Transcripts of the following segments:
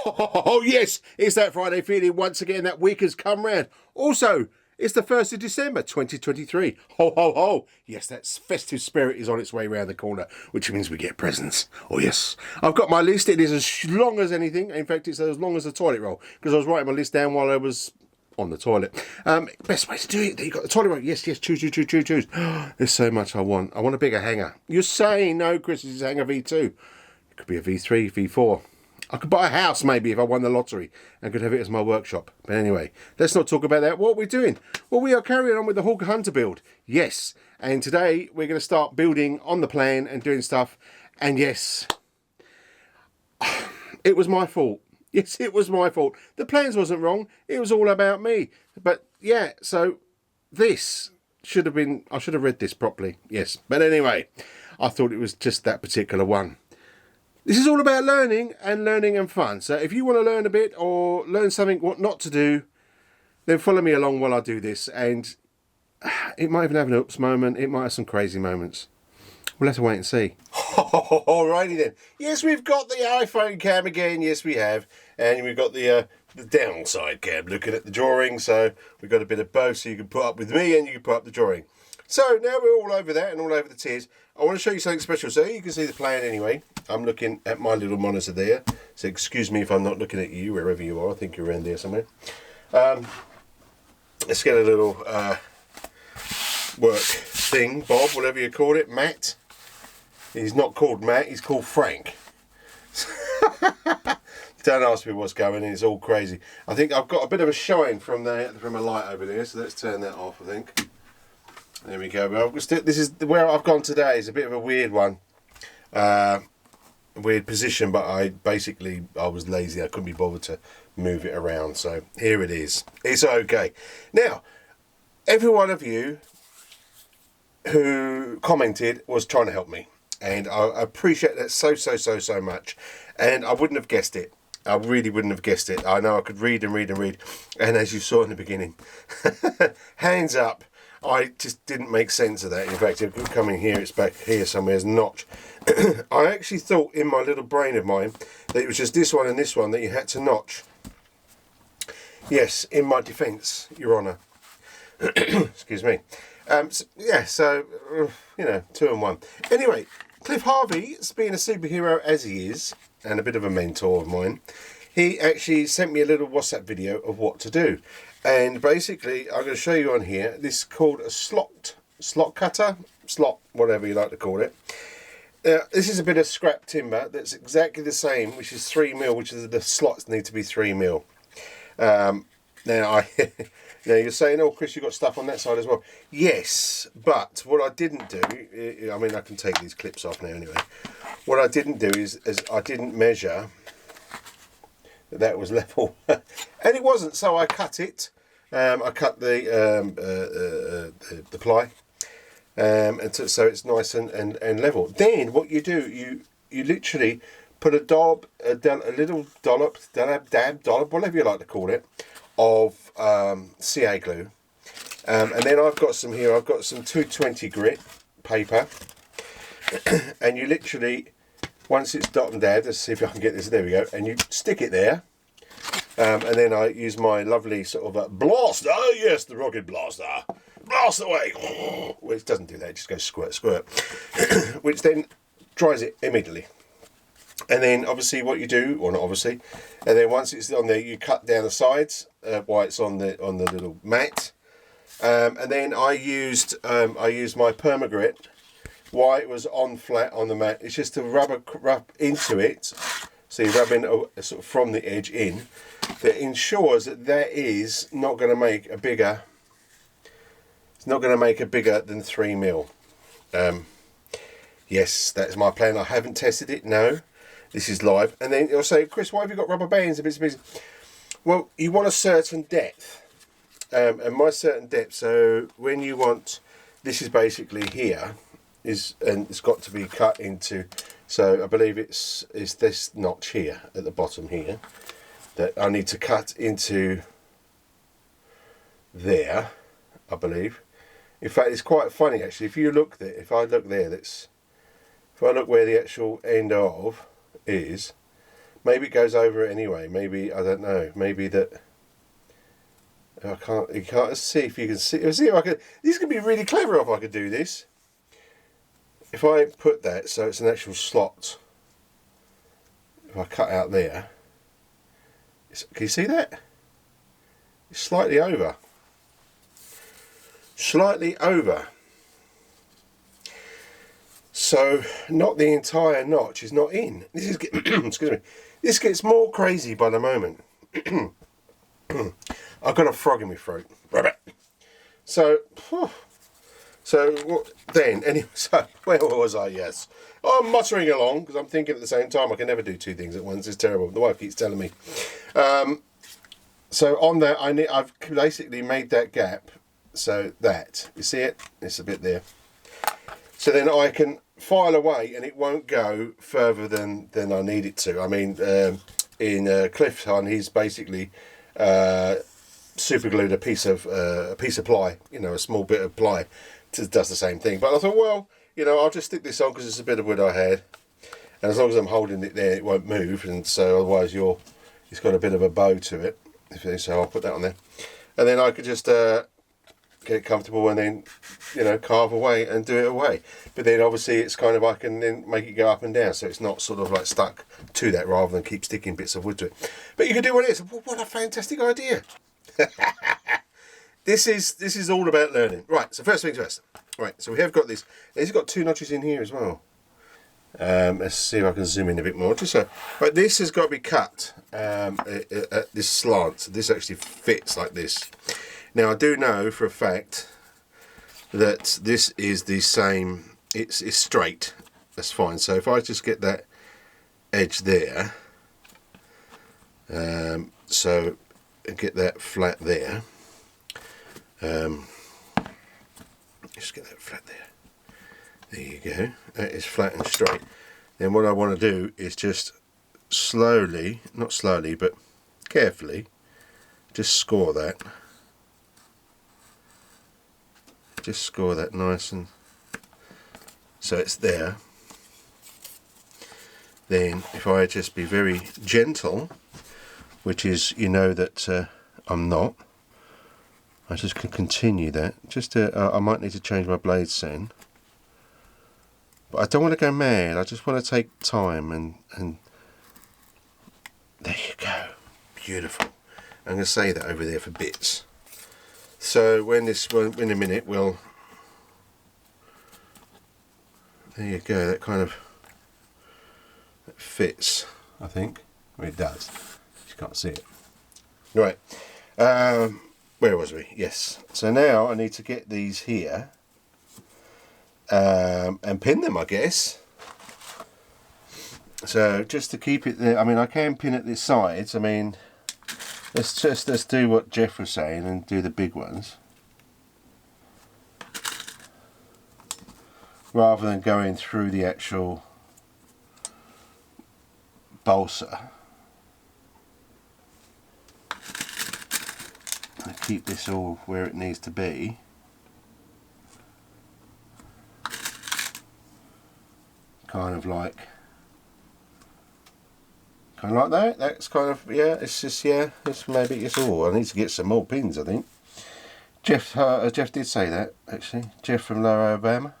Oh yes, it's that Friday feeling once again. That week has come round. Also, it's the 1st of December 2023. Ho ho ho. Yes, that festive spirit is on its way round the corner, which means we get presents. Oh yes. I've got my list. It is as long as anything. In fact, it's as long as a toilet roll, because I was writing my list down while I was on the toilet. Best way to do it. There you got the toilet roll. Yes, choose. There's so much I want. I want a bigger hanger. You're saying no, Chris, this is a hanger V2. It could be a V3, V4. I could buy a house maybe if I won the lottery and could have it as my workshop. But anyway, let's not talk about that. What are we doing? Well, we are carrying on with the Hawker Hunter build. Yes. And today we're going to start building on the plan and doing stuff. And yes, it was my fault. Yes, it was my fault. The plans wasn't wrong. It was all about me. But yeah, so this should have been, I should have read this properly. Yes. But anyway, I thought it was just that particular one. This is all about learning and fun. So if you want to learn a bit or learn something what not to do, then follow me along while I do this. And it might even have an oops moment. It might have some crazy moments. We'll have to wait and see. Alrighty then. Yes, we've got the iPhone cam again. Yes, we have. And we've got the downside cam looking at the drawing. So we've got a bit of both. So you can put up with me and you can put up the drawing. So now we're all over that and all over the tiers. I want to show you something special. So you can see the plan anyway. I'm looking at my little monitor there. So excuse me if I'm not looking at you, wherever you are. I think you're around there somewhere. Let's get a little work thing, Bob, whatever you call it. Matt. He's not called Matt, he's called Frank. Don't ask me what's going on, it's all crazy. I think I've got a bit of a shine from a light over there, so let's turn that off, I think. There we go. Well, this is where I've gone today. It's a bit of a weird one. Weird position, but I was lazy. I couldn't be bothered to move it around. So here it is. It's okay. Now, every one of you who commented was trying to help me. And I appreciate that so much. And I wouldn't have guessed it. I really wouldn't have guessed it. I know I could read. And as you saw in the beginning, hands up. I just didn't make sense of that. In fact, if coming here, it's back here somewhere as notch. I actually thought in my little brain of mine that it was just this one and this one that you had to notch. Yes, in my defence, Your Honour. Excuse me. So, you know, 2 and 1. Anyway, Cliff Harvey, being a superhero as he is, and a bit of a mentor of mine, he actually sent me a little WhatsApp video of what to do. And basically, I'm going to show you on here, this is called a slot cutter, whatever you like to call it. This is a bit of scrap timber that's exactly the same, which is 3mm, which is the slots need to be 3mm. Now, now you're saying, oh, Chris, you've got stuff on that side as well. Yes, but what I didn't do, I mean, I can take these clips off now anyway. What I didn't do is I didn't measure that was level, and it wasn't. So I cut it. I cut the ply, and so it's nice and level. Then what you do, you literally put a little dollop, whatever you like to call it, of CA glue, and then I've got some here. I've got some 220 grit paper, and you literally, once it's dot and dab, let's see if I can get this, there we go, and you stick it there, and then I use my lovely sort of blaster, yes, the rocket blaster, blast away, which doesn't do that, it just goes squirt, which then dries it immediately. And then obviously what you do, or not obviously, and then once it's on there, you cut down the sides while it's on the little mat, and then I used my permagrit. Why it was on flat on the mat, it's just to rub into it, so you're rubbing sort of from the edge in, that ensures that is not going to make a bigger, it's not going to make a bigger than 3mm. Yes, that's my plan. I haven't tested it, no, this is live. And then you'll say, Chris, why have you got rubber bands and bits and pieces? Well, you want a certain depth, and my certain depth, so when you want, this is basically here, and it's got to be cut into, so I believe it's this notch here at the bottom here that I need to cut into there, I believe. In fact, it's quite funny actually. If you look there, if I look there, if I look where the actual end of is, Maybe it goes over it anyway. Maybe, I don't know. Maybe that. I can't. You can't see if you can see. See if I can. This could be really clever if I could do this. If I put that so it's an actual slot. If I cut out there, can you see that? It's slightly over. Slightly over. So not the entire notch is not in. This is excuse me. This gets more crazy by the moment. I've got a frog in my throat. So what then? Anyway, so where was I? Yes, I'm muttering along because I'm thinking at the same time. I can never do two things at once. It's terrible. The wife keeps telling me. So on there, I've basically made that gap. So that you see it, it's a bit there. So then I can file away, and it won't go further than I need it to. I mean, in Cliff's on, he's basically super glued a piece of ply, you know, a small bit of ply, does the same thing. But I thought, well, you know, I'll just stick this on because it's a bit of wood I had, and as long as I'm holding it there, it won't move. And so otherwise, it's got a bit of a bow to it. So I'll put that on there, and then I could just get it comfortable and then, you know, carve away and do it away. But then obviously it's kind of, I can then make it go up and down, so it's not sort of like stuck to that rather than keep sticking bits of wood to it. But you can do what it is. What a fantastic idea. This is all about learning. Right, so first things first. Right, so we have got this. It's got two notches in here as well. Let's see if I can zoom in a bit more. Just so, right, this has got to be cut at this slant. So this actually fits like this. Now I do know for a fact that this is the same. It's straight. That's fine. So if I just get that edge there, so get that flat there. Just get that flat there. There you go. That is flat and straight. Then what I want to do is just slowly, not slowly, but carefully, just score that. Just score that nice and so it's there. Then if I just be very gentle, which is, you know that I'm not, I just can continue that. Just I might need to change my blade soon, but I don't want to go mad. I just want to take time and there you go. Beautiful. I'm going to say that over there for bits. So when in a minute we'll, there you go, that kind of that fits, I think. Well, it does. You can't see it. Right. Where was we? Yes. So now I need to get these here and pin them, I guess. So just to keep it there, I mean, I can pin at the sides. I mean, let's do what Jeff was saying and do the big ones, rather than going through the actual balsa. I keep this all where it needs to be. Kind of like that. That's kind of, yeah, it's just, yeah, it's maybe it's all. I need to get some more pins, I think. Jeff did say that, actually. Jeff from Lower Alabama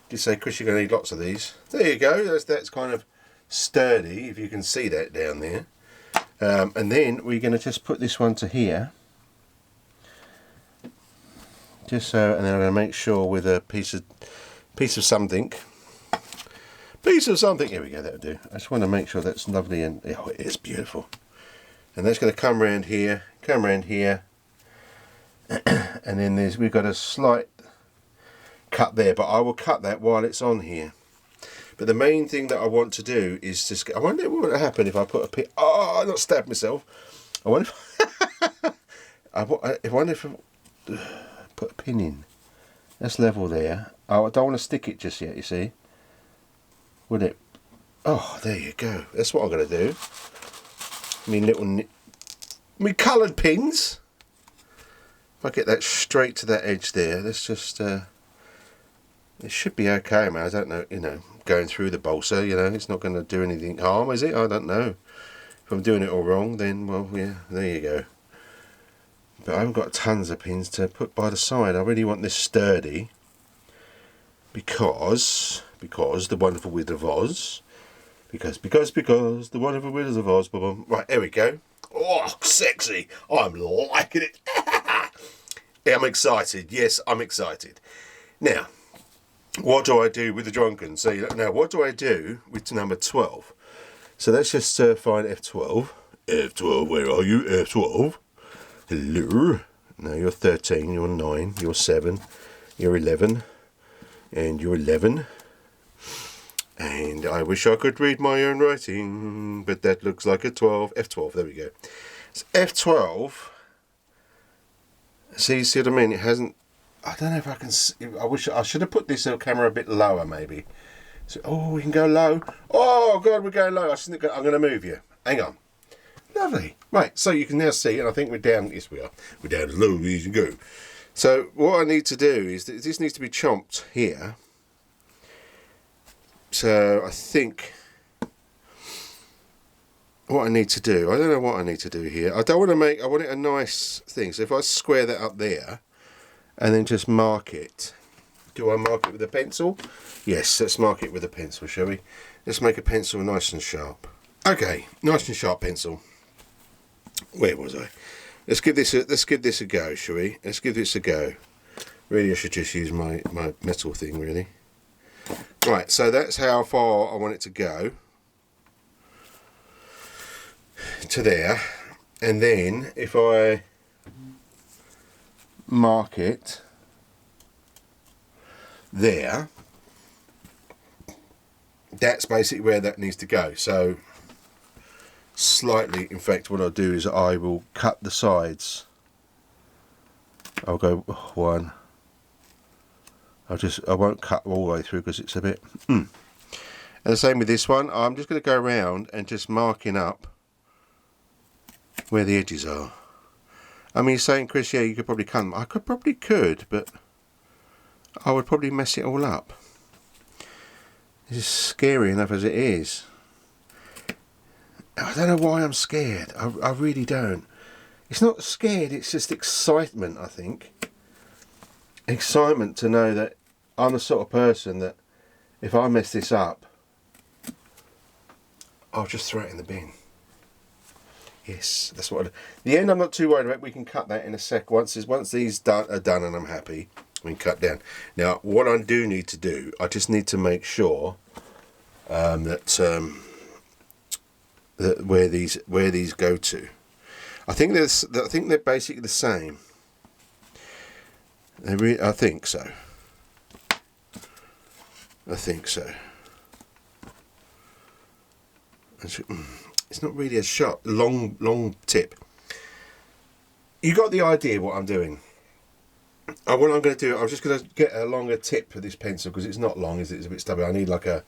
did say, Chris, you're going to need lots of these. There you go. That's kind of sturdy, if you can see that down there. And then we're going to just put this one to here. Just so, and then I'm going to make sure with a piece of something. Here we go, that'll do. I just want to make sure that's lovely and, oh, it is beautiful. And that's going to come around here, and then we've got a slight cut there, but I will cut that while it's on here. But the main thing that I want to do is just, I wonder what would happen if I put a pin, oh, not stab myself. I wonder if, I wonder if I put a pin in. That's level there. Oh, I don't want to stick it just yet, you see. Would it? Oh, there you go. That's what I'm going to do. Me coloured pins. If I get that straight to that edge there, let's just, it should be okay, man. I don't know, you know, going through the balsa, you know, it's not going to do anything harm, is it? I don't know. If I'm doing it all wrong, then, well, yeah, there you go. But I haven't got tons of pins to put by the side. I really want this sturdy because the wonderful Wizard of Oz. Because the wonderful Wizard of Oz. Right, here we go. Oh, sexy! I'm liking it. Yeah, I'm excited. Yes, I'm excited. Now, what do I do with the drunken? So now, what do I do with number 12? So let's just find F12. F12, where are you? F12. Hello. No, you're 13, you're 9, you're 7, you're 11, and you're 11. And I wish I could read my own writing, but that looks like a 12. F12, there we go. So F12. See what I mean? It hasn't. I don't know if I can. I wish I should have put this camera a bit lower, maybe. So, oh, we can go low. Oh God, we're going low. I'm going to move you. Hang on. Lovely. Right, so you can now see, and I think we're down. Yes, we are. We're down as low as you can go. So what I need to do is that this needs to be chomped here. So I think what I need to do, I don't know what I need to do here. I don't want to make, I want it a nice thing. So if I square that up there and then just mark it. Do I mark it with a pencil? Yes, let's mark it with a pencil, shall we? Let's make a pencil nice and sharp. Okay, nice and sharp pencil. Where was I? Let's give this a go, shall we? Let's give this a go. Really, I should just use my metal thing, really. Right, so that's how far I want it to go. To there. And then, if I mark it there, that's basically where that needs to go. So slightly, in fact, what I'll do is I will cut the sides. I'll go one. I won't cut all the way through because it's a bit and the same with this one. I'm just going to go around and just marking up where the edges are. I mean, you're saying, Chris, yeah, you could probably cut them. I probably could, but I would probably mess it all up. This is scary enough as it is. I don't know why I'm scared. I really don't. It's not scared, it's just excitement, I think. Excitement to know that I'm the sort of person that if I mess this up, I'll just throw it in the bin. Yes, that's what the end I'm not too worried about. We can cut that in a sec. Once these are done and I'm happy, we can cut down. Now, what I do need to do, I just need to make sure that where these go to. I think they're basically the same. I think so. I think so. It's not really a sharp, long tip. You got the idea what I'm doing. What I'm going to do, I'm just going to get a longer tip for this pencil because it's not long, is it? It's a bit stubby. I need like a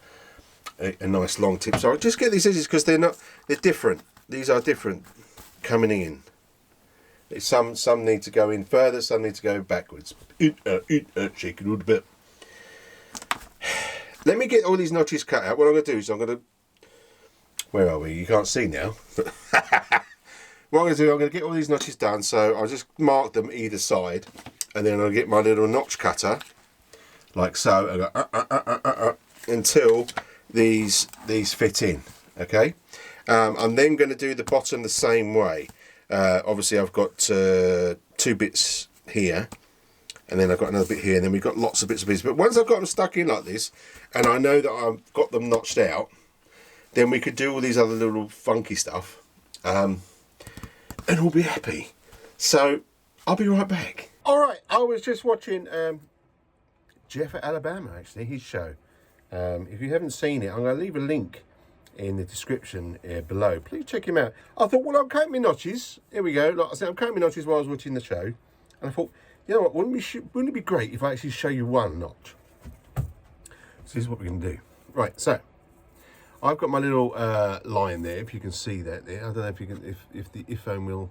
nice long tip. So I'll just get these edges because they're different. These are different coming in. Some need to go in further, some need to go backwards. Shake it a little bit. Let me get all these notches cut out. What I'm going to do is where are we? You can't see now. What I'm going to do, I'm going to get all these notches done. So I'll just mark them either side, and then I'll get my little notch cutter, like so, and go, until these fit in. Okay. I'm then going to do the bottom the same way. Obviously I've got 2 bits here, and then I've got another bit here, and then we've got lots of bits and pieces. But once I've got them stuck in like this, and I know that I've got them notched out, then we could do all these other little funky stuff, and we'll be happy. So I'll be right back. Alright, I was just watching Jeff at Alabama, actually, his show. If you haven't seen it, I'm going to leave a link in the description below. Please check him out. I thought, well, I'm cutting my notches. Here we go. Like I said, I'm cutting my notches while I was watching the show. And I thought, you know what, wouldn't it be great if I actually show you one notch? So this is what we're going to do. Right, so I've got my little line there, if you can see that there. I don't know if you can, if the iPhone will.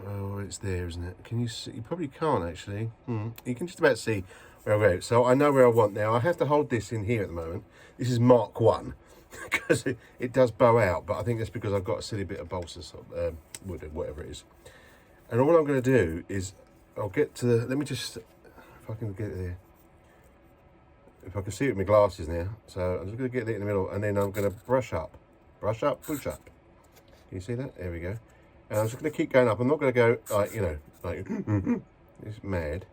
Oh, it's there, isn't it? Can you see? You probably can't actually. You can just about see where I go. So I know where I want now. I have to hold this in here at the moment. This is Mark 1. because it does bow out, but I think that's because I've got a silly bit of balsa wood or whatever it is. And all I'm going to do is I'll get to the, let me just, if I can get there, if I can see it with my glasses now. So I'm just going to get it in the middle, and then I'm going to brush up, push up. Can you see that? There we go. And I'm just going to keep going up. I'm not going to go like, you know, like it's mad.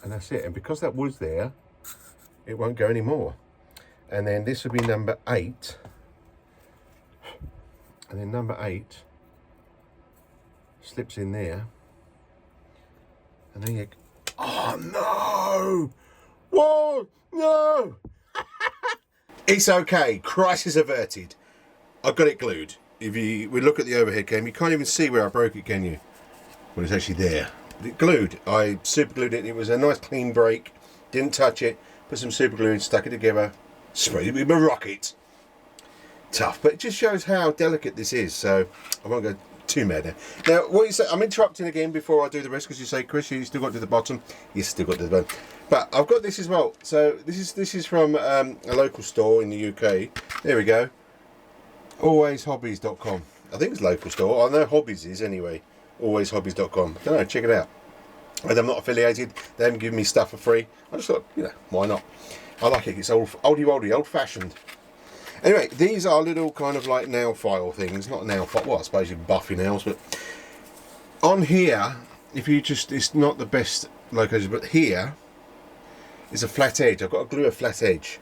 And that's it. And because that wood's there, it won't go anymore. And then this will be number 8. And then number 8 slips in there. And then you, oh no! Whoa, no! It's okay, crisis averted. I've got it glued. If we look at the overhead cam, you can't even see where I broke it, can you? Well, it's actually there. It glued. I super glued it. It was a nice clean break. Didn't touch it. Put some super glue in, stuck it together, sprayed it with my rocket. Tough, but it just shows how delicate this is. So I won't go too mad now. Now, what you say? I'm interrupting again before I do the rest because you say, Chris, you still got to the bottom. You still got to the bottom. But I've got this as well. So this is from a local store in the UK. There we go. Alwayshobbies.com. I think it's a local store. I know Hobbies is anyway. Alwayshobbies.com. I don't know. Check it out. And I'm not affiliated. They haven't given me stuff for free. I just thought, you know, why not? I like it. It's old-fashioned. Anyway, these are little kind of like nail file things. Not nail file. Well, I suppose you can buff your nails, but on here, if you just, it's not the best location, but here is a flat edge. I've got to glue a flat edge.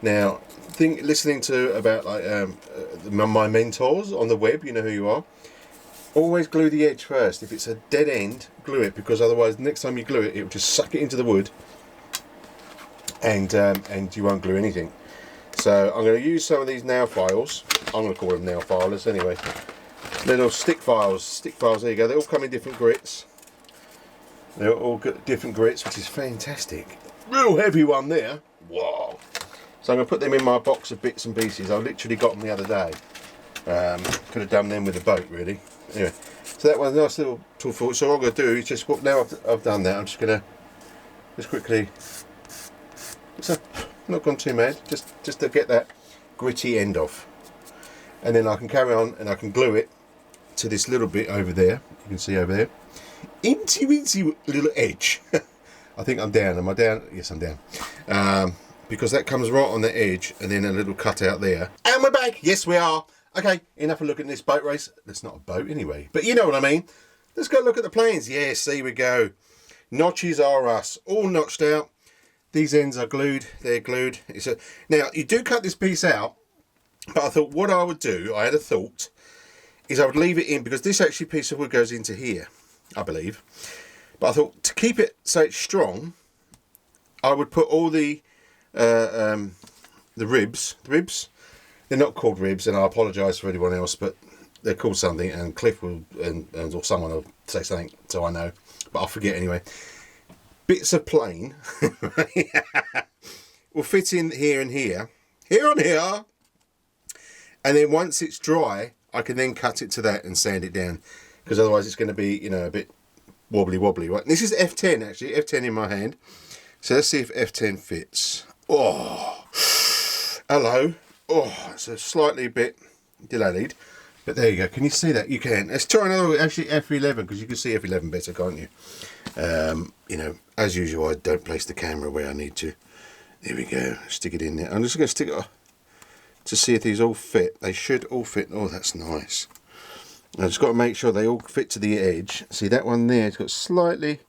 Now, listening to about like my mentors on the web, you know who you are. Always glue the edge first. If it's a dead end, glue it, because otherwise next time you glue it, it will just suck it into the wood, and you won't glue anything. So I'm going to use some of these nail files. I'm going to call them nail filers anyway. Little stick files. There you go. They all come in different grits. They're all got different grits, which is fantastic. Real heavy one there. Wow. So I'm going to put them in my box of bits and pieces. I literally got them the other day. Could have done them with a boat, really. Anyway, so that was a nice little tool for it. So what I'm going to do is just, now I've done that, I'm just going to just quickly, so not gone too mad, just to get that gritty end off. And then I can carry on and I can glue it to this little bit over there. You can see over there. Incy little edge. I think I'm down. Am I down? Yes, I'm down. Because that comes right on the edge, and then a little cut out there. And we're back. Yes, we are. Okay, enough of looking at this boat race. That's not a boat anyway, but you know what I mean. Let's go look at the planes. Yes, there we go. Notches are us. All notched out. These ends are glued. They're glued. Now, you do cut this piece out, but I thought what I would do, I had a thought, is I would leave it in, because this actually piece of wood goes into here, I believe. But I thought to keep it so it's strong, I would put all the ribs. They're not called ribs, and I apologise for anyone else, but they're called something, and Cliff will, or someone will say something, so I know, but I'll forget anyway. Bits of plane will fit in here and here, and then once it's dry, I can then cut it to that and sand it down, because otherwise it's going to be, you know, a bit wobbly, right? This is F10 actually, F10 in my hand, so let's see if F10 fits. Oh, hello. Oh, it's a slightly bit delayed, but there you go. Can you see that? You can. Let's try another, actually F11, because you can see F11 better, can't you? You know, as usual, I don't place the camera where I need to. There we go. Stick it in there. I'm just going to stick it to see if these all fit. They should all fit. Oh, that's nice. I've just got to make sure they all fit to the edge. See that one there? It's got slightly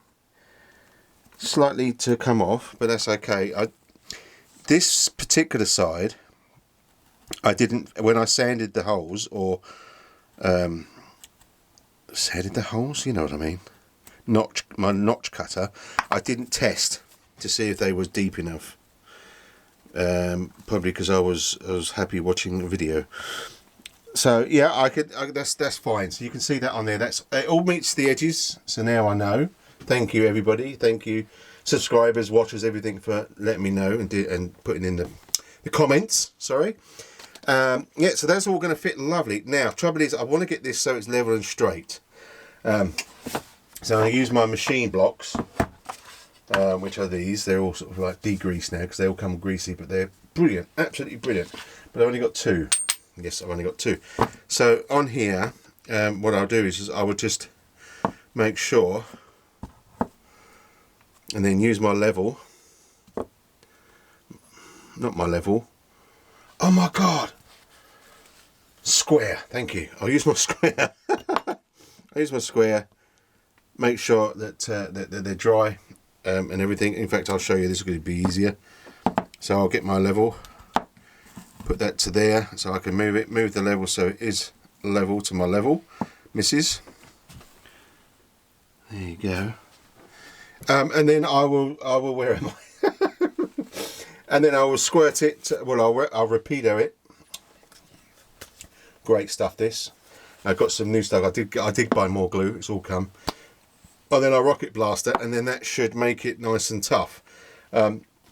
to come off, but that's okay. This particular side, I didn't, when I sanded the holes, or sanded the holes, you know what I mean, my notch cutter, I didn't test to see if they was deep enough, probably because I was happy watching the video. So yeah, that's fine. So you can see that on there, it all meets the edges, so now I know. Thank you everybody, thank you subscribers, watchers, everything, for letting me know and putting in the comments, sorry. Yeah, so that's all going to fit lovely. Now, trouble is, I want to get this so it's level and straight. So I use my machine blocks, which are these. They're all sort of like degreased now, because they all come greasy, but they're brilliant, absolutely brilliant. But I've only got 2. Yes, I've only got 2. So on here, what I'll do is I would just make sure, and then use my level. Not my level. Oh my God! Square. Thank you. I'll use my square. I'll use my square. Make sure that that they're dry and everything. In fact, I'll show you. This is going to be easier. So I'll get my level. Put that to there, so I can move it. Move the level so it is level to my level, missus. There you go. And then I will where am I? And then I will squirt it. Well, I'll rapido it. Great stuff. This. I've got some new stuff. I did buy more glue. It's all come. And then I rocket blast it, and then that should make it nice and tough.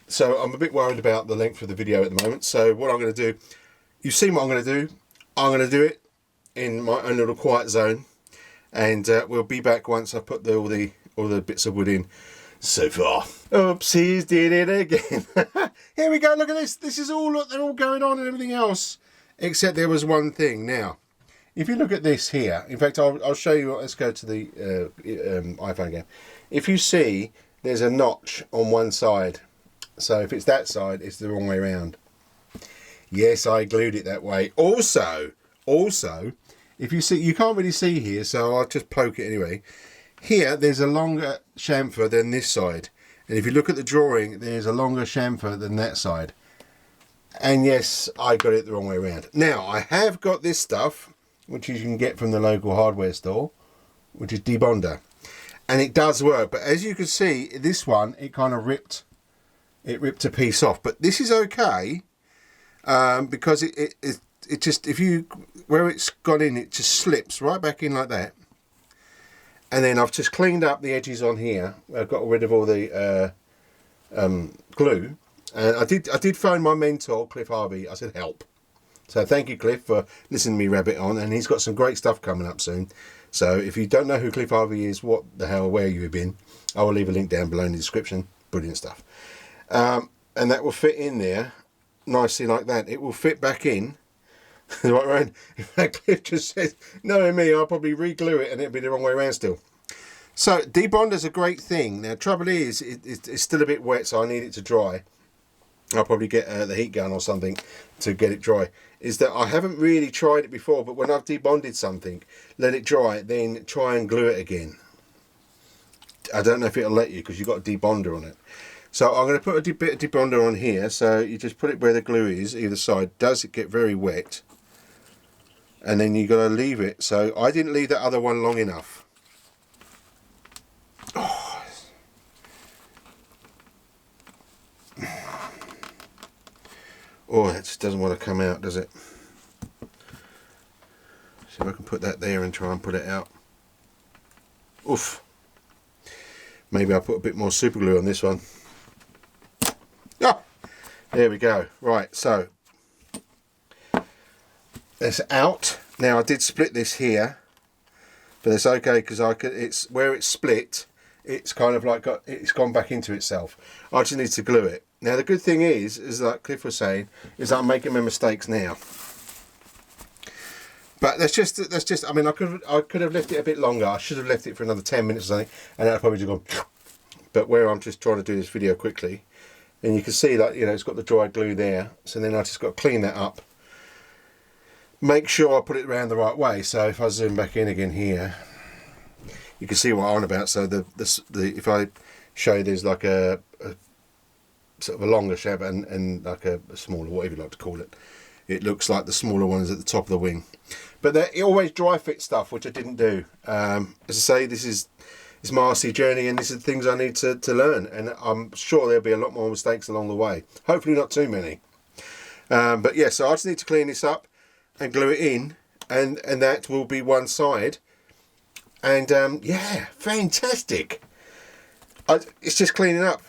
So I'm a bit worried about the length of the video at the moment. So what I'm going to do, you've seen what I'm going to do. I'm going to do it in my own little quiet zone, and we'll be back once I put all the bits of wood in. So far, oopsies, did it again. Here we go. Look at this. This is all. Look, they're all going on and everything else, except there was one thing. Now, if you look at this here, in fact, I'll show you. Let's go to the iPhone again. If you see, there's a notch on one side. So if it's that side, it's the wrong way around. Yes, I glued it that way. Also, if you see, you can't really see here, so I'll just poke it anyway. Here, there's a longer chamfer than this side. And if you look at the drawing, there's a longer chamfer than that side. And yes, I got it the wrong way around. Now, I have got this stuff, which you can get from the local hardware store, which is debonder. And it does work. But as you can see, this one, it kind of ripped a piece off. But this is okay, because it just, where it's gone in, it just slips right back in like that. And then I've just cleaned up the edges on here. I've got rid of all the glue. And I did phone my mentor, Cliff Harvey. I said, help. So thank you, Cliff, for listening to me rabbit on. And he's got some great stuff coming up soon. So if you don't know who Cliff Harvey is, what the hell, where you have been, I will leave a link down below in the description. Brilliant stuff. And that will fit in there nicely like that. It will fit back in. Right round. In fact, Cliff just says, knowing me, I'll probably re-glue it and it'll be the wrong way around still. So debonder's a great thing. Now, trouble is, it's still a bit wet, so I need it to dry. I'll probably get the heat gun or something to get it dry. Is that I haven't really tried it before, but when I've debonded something, let it dry, then try and glue it again. I don't know if it'll let you because you've got a debonder on it. So I'm going to put a bit of debonder on here. So you just put it where the glue is, either side. Does it get very wet? And then you got to leave it. So I didn't leave that other one long enough. Oh, that just doesn't want to come out, does it? So I can put that there and try and put it out. Oof. Maybe I'll put a bit more super glue on this one. Ah, there we go. Right, so that's out. Now I did split this here, but it's okay because it's where it's split. It's kind of like it's gone back into itself. I just need to glue it. Now the good thing is like Cliff was saying, is that I'm making my mistakes now. But that's just. I mean, I could have left it a bit longer. I should have left it for another 10 minutes or something, and that'd probably just gone. But where I'm just trying to do this video quickly, and you can see that it's got the dry glue there. So then I just got to clean that up. Make sure I put it around the right way. So if I zoom back in again here, you can see what I'm on about. So if I show you, there's like a sort of a longer shape and like a smaller, whatever you like to call it. It looks like the smaller ones at the top of the wing. But it always dry fit stuff, which I didn't do. As I say, it's my RC journey, and this is the things I need to learn. And I'm sure there'll be a lot more mistakes along the way. Hopefully not too many. But yeah, so I just need to clean this up and glue it in, and that will be one side. And yeah, fantastic. It's just cleaning up.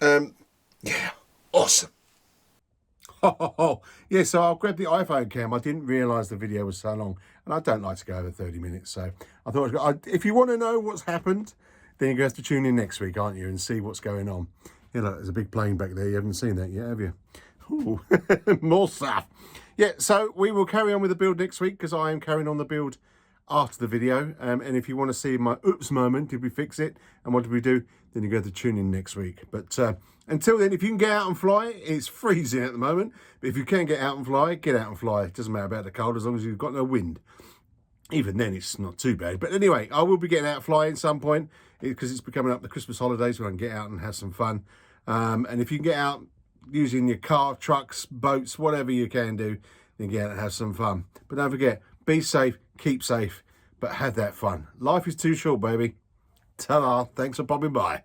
Yeah, awesome. Yeah, so I'll grab the iPhone cam. I didn't realise the video was so long, and I don't like to go over 30 minutes. So I thought, if you want to know what's happened, then you're going to have to tune in next week, aren't you, and see what's going on. Look, there's a big plane back there. You haven't seen that yet, have you? Ooh, more stuff. Yeah, so we will carry on with the build next week because I am carrying on the build after the video. And if you want to see my oops moment, did we fix it and what did we do, then you go to tune in next week. But until then, if you can get out and fly, it's freezing at the moment. But if you can get out and fly, get out and fly. It doesn't matter about the cold as long as you've got no wind. Even then, it's not too bad. But anyway, I will be getting out flying at some point because it's becoming up the Christmas holidays when I can get out and have some fun. And if you can get out using your car, trucks, boats, whatever you can do, then get out and have some fun. But don't forget, be safe, keep safe, but have that fun. Life is too short, baby. Ta-da. Thanks for popping by.